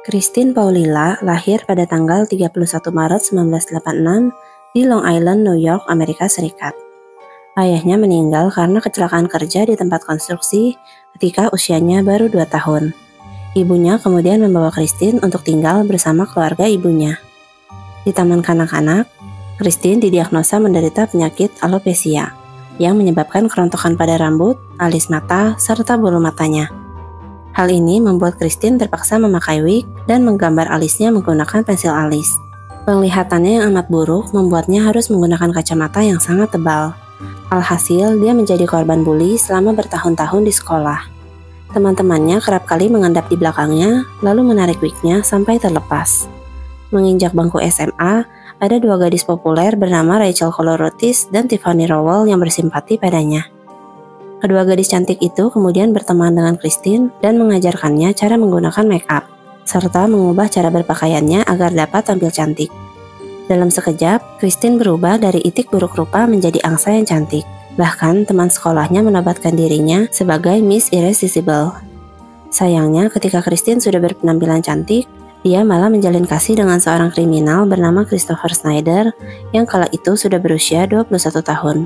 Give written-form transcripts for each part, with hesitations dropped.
Christine Paulila lahir pada tanggal 31 Maret 1986 di Long Island, New York, Amerika Serikat. Ayahnya meninggal karena kecelakaan kerja di tempat konstruksi ketika usianya baru 2 tahun. Ibunya kemudian membawa Christine untuk tinggal bersama keluarga ibunya. Di taman kanak-kanak, Christine didiagnosa menderita penyakit alopecia yang menyebabkan kerontokan pada rambut, alis mata, serta bulu matanya. Hal ini membuat Christine terpaksa memakai wig dan menggambar alisnya menggunakan pensil alis. Penglihatannya yang amat buruk membuatnya harus menggunakan kacamata yang sangat tebal. Alhasil, dia menjadi korban bully selama bertahun-tahun di sekolah. Teman-temannya kerap kali mengendap di belakangnya, lalu menarik wignya sampai terlepas. Menginjak bangku SMA, ada dua gadis populer bernama Rachel Colorotis dan Tiffany Rowell yang bersimpati padanya. Kedua gadis cantik itu kemudian berteman dengan Christine dan mengajarkannya cara menggunakan make up, serta mengubah cara berpakaiannya agar dapat tampil cantik. Dalam sekejap, Christine berubah dari itik buruk rupa menjadi angsa yang cantik. Bahkan teman sekolahnya menobatkan dirinya sebagai Miss Irresistible. Sayangnya ketika Christine sudah berpenampilan cantik, dia malah menjalin kasih dengan seorang kriminal bernama Christopher Snyder yang kala itu sudah berusia 21 tahun.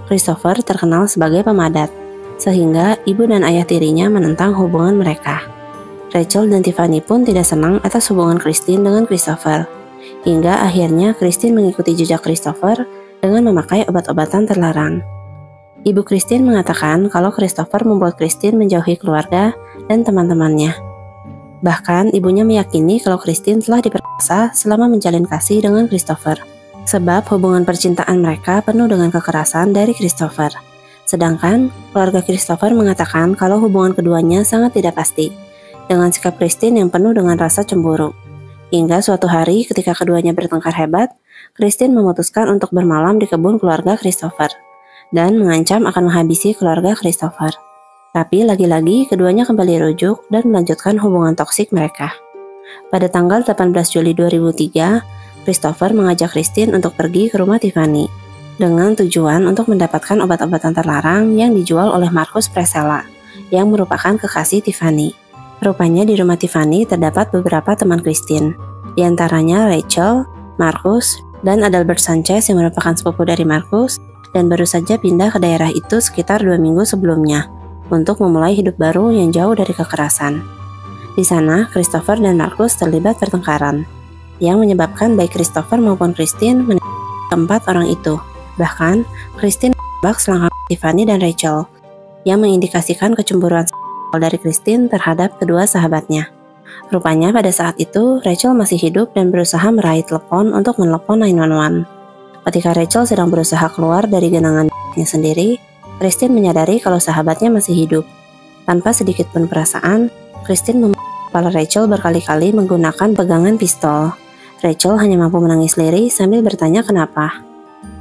Christopher terkenal sebagai pemadat, sehingga ibu dan ayah tirinya menentang hubungan mereka. Rachel dan Tiffany pun tidak senang atas hubungan Christine dengan Christopher, hingga akhirnya Christine mengikuti jejak Christopher dengan memakai obat-obatan terlarang. Ibu Christine mengatakan kalau Christopher membuat Christine menjauhi keluarga dan teman-temannya. Bahkan ibunya meyakini kalau Christine telah diperkosa selama menjalin kasih dengan Christopher. Sebab hubungan percintaan mereka penuh dengan kekerasan dari Christopher. Sedangkan keluarga Christopher mengatakan kalau hubungan keduanya sangat tidak pasti, dengan sikap Christine yang penuh dengan rasa cemburu. Hingga suatu hari ketika keduanya bertengkar hebat, Christine memutuskan untuk bermalam di kebun keluarga Christopher, dan mengancam akan menghabisi keluarga Christopher. Tapi lagi-lagi keduanya kembali rujuk dan melanjutkan hubungan toksik mereka. Pada tanggal 18 Juli 2003, Christopher mengajak Christine untuk pergi ke rumah Tiffany dengan tujuan untuk mendapatkan obat-obatan terlarang yang dijual oleh Marcus Presella yang merupakan kekasih Tiffany. Rupanya di rumah Tiffany terdapat beberapa teman Christine, di antaranya Rachel, Marcus, dan Adalbert Sanchez yang merupakan sepupu dari Marcus dan baru saja pindah ke daerah itu sekitar 2 minggu sebelumnya untuk memulai hidup baru yang jauh dari kekerasan. Di sana, Christopher dan Marcus terlibat pertengkaran yang menyebabkan baik Christopher maupun Christine menembak keempat orang itu. Bahkan, Christine menembak selangkah Tiffany dan Rachel, yang mengindikasikan kecemburuan seksual dari Christine terhadap kedua sahabatnya. Rupanya pada saat itu, Rachel masih hidup dan berusaha meraih telepon untuk menelepon 911. Ketika Rachel sedang berusaha keluar dari genangannya sendiri, Christine menyadari kalau sahabatnya masih hidup. Tanpa sedikit pun perasaan, Christine memukul kepala Rachel berkali-kali menggunakan pegangan pistol. Rachel hanya mampu menangis lirih sambil bertanya kenapa.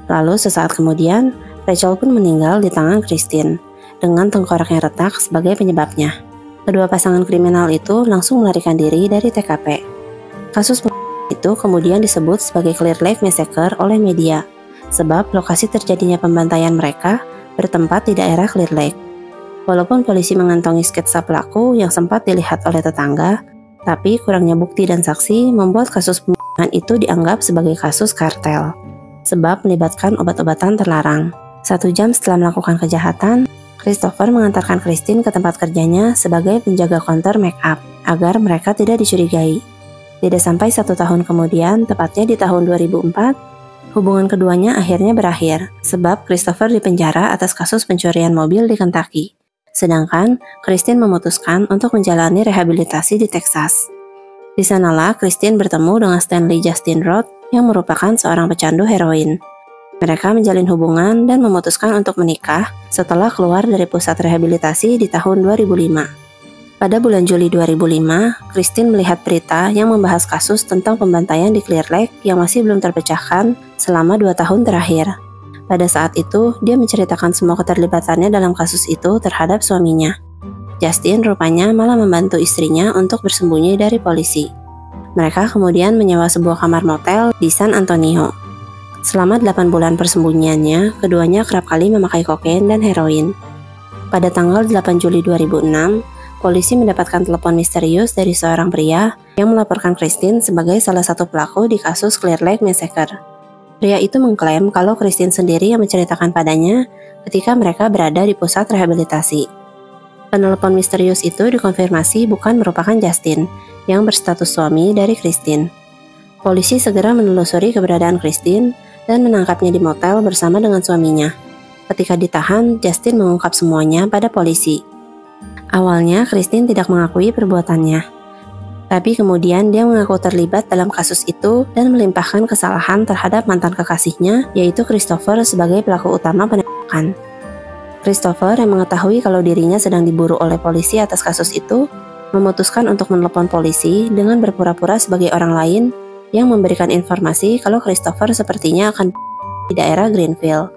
Lalu sesaat kemudian, Rachel pun meninggal di tangan Christine, dengan tengkoraknya retak sebagai penyebabnya. Kedua pasangan kriminal itu langsung melarikan diri dari TKP. Kasus itu kemudian disebut sebagai Clear Lake Massacre oleh media, sebab lokasi terjadinya pembantaian mereka bertempat di daerah Clear Lake. Walaupun polisi mengantongi sketsa pelaku yang sempat dilihat oleh tetangga, tapi kurangnya bukti dan saksi membuat kasus pembunuhan itu dianggap sebagai kasus kartel, sebab melibatkan obat-obatan terlarang. 1 jam setelah melakukan kejahatan, Christopher mengantarkan Christine ke tempat kerjanya sebagai penjaga konter make up, agar mereka tidak dicurigai. Tidak sampai 1 tahun kemudian, tepatnya di tahun 2004, hubungan keduanya akhirnya berakhir, sebab Christopher dipenjara atas kasus pencurian mobil di Kentucky. Sedangkan Christine memutuskan untuk menjalani rehabilitasi di Texas. Di sanalah Christine bertemu dengan Stanley Justin Roth yang merupakan seorang pecandu heroin. Mereka menjalin hubungan dan memutuskan untuk menikah setelah keluar dari pusat rehabilitasi di tahun 2005. Pada bulan Juli 2005, Christine melihat berita yang membahas kasus tentang pembantaian di Clear Lake yang masih belum terpecahkan selama 2 tahun terakhir. Pada saat itu, dia menceritakan semua keterlibatannya dalam kasus itu terhadap suaminya. Justin rupanya malah membantu istrinya untuk bersembunyi dari polisi. Mereka kemudian menyewa sebuah kamar motel di San Antonio. Selama 8 bulan persembunyiannya, keduanya kerap kali memakai kokain dan heroin. Pada tanggal 8 Juli 2006, polisi mendapatkan telepon misterius dari seorang pria yang melaporkan Christine sebagai salah satu pelaku di kasus Clear Lake Massacre. Pria itu mengklaim kalau Christine sendiri yang menceritakan padanya ketika mereka berada di pusat rehabilitasi. Penelepon misterius itu dikonfirmasi bukan merupakan Justin, yang berstatus suami dari Christine. Polisi segera menelusuri keberadaan Christine dan menangkapnya di motel bersama dengan suaminya. Ketika ditahan, Justin mengungkap semuanya pada polisi. Awalnya, Christine tidak mengakui perbuatannya. Tapi kemudian dia mengaku terlibat dalam kasus itu dan melimpahkan kesalahan terhadap mantan kekasihnya, yaitu Christopher sebagai pelaku utama penembakan. Christopher yang mengetahui kalau dirinya sedang diburu oleh polisi atas kasus itu, memutuskan untuk menelepon polisi dengan berpura-pura sebagai orang lain yang memberikan informasi kalau Christopher sepertinya akan di daerah Greenfield.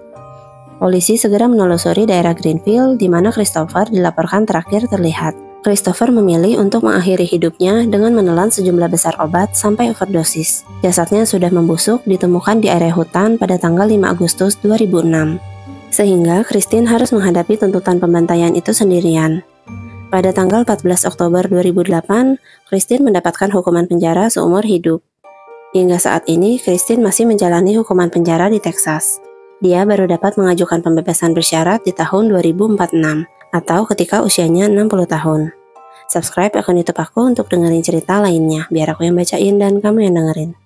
Polisi segera menelusuri daerah Greenfield di mana Christopher dilaporkan terakhir terlihat. Christopher memilih untuk mengakhiri hidupnya dengan menelan sejumlah besar obat sampai overdosis. Jasadnya sudah membusuk ditemukan di area hutan pada tanggal 5 Agustus 2006. Sehingga Christine harus menghadapi tuntutan pembantaian itu sendirian. Pada tanggal 14 Oktober 2008, Christine mendapatkan hukuman penjara seumur hidup. Hingga saat ini, Christine masih menjalani hukuman penjara di Texas. Dia baru dapat mengajukan pembebasan bersyarat di tahun 2046, atau ketika usianya 60 tahun. Subscribe akun YouTube aku untuk dengerin cerita lainnya, biar aku yang bacain dan kamu yang dengerin.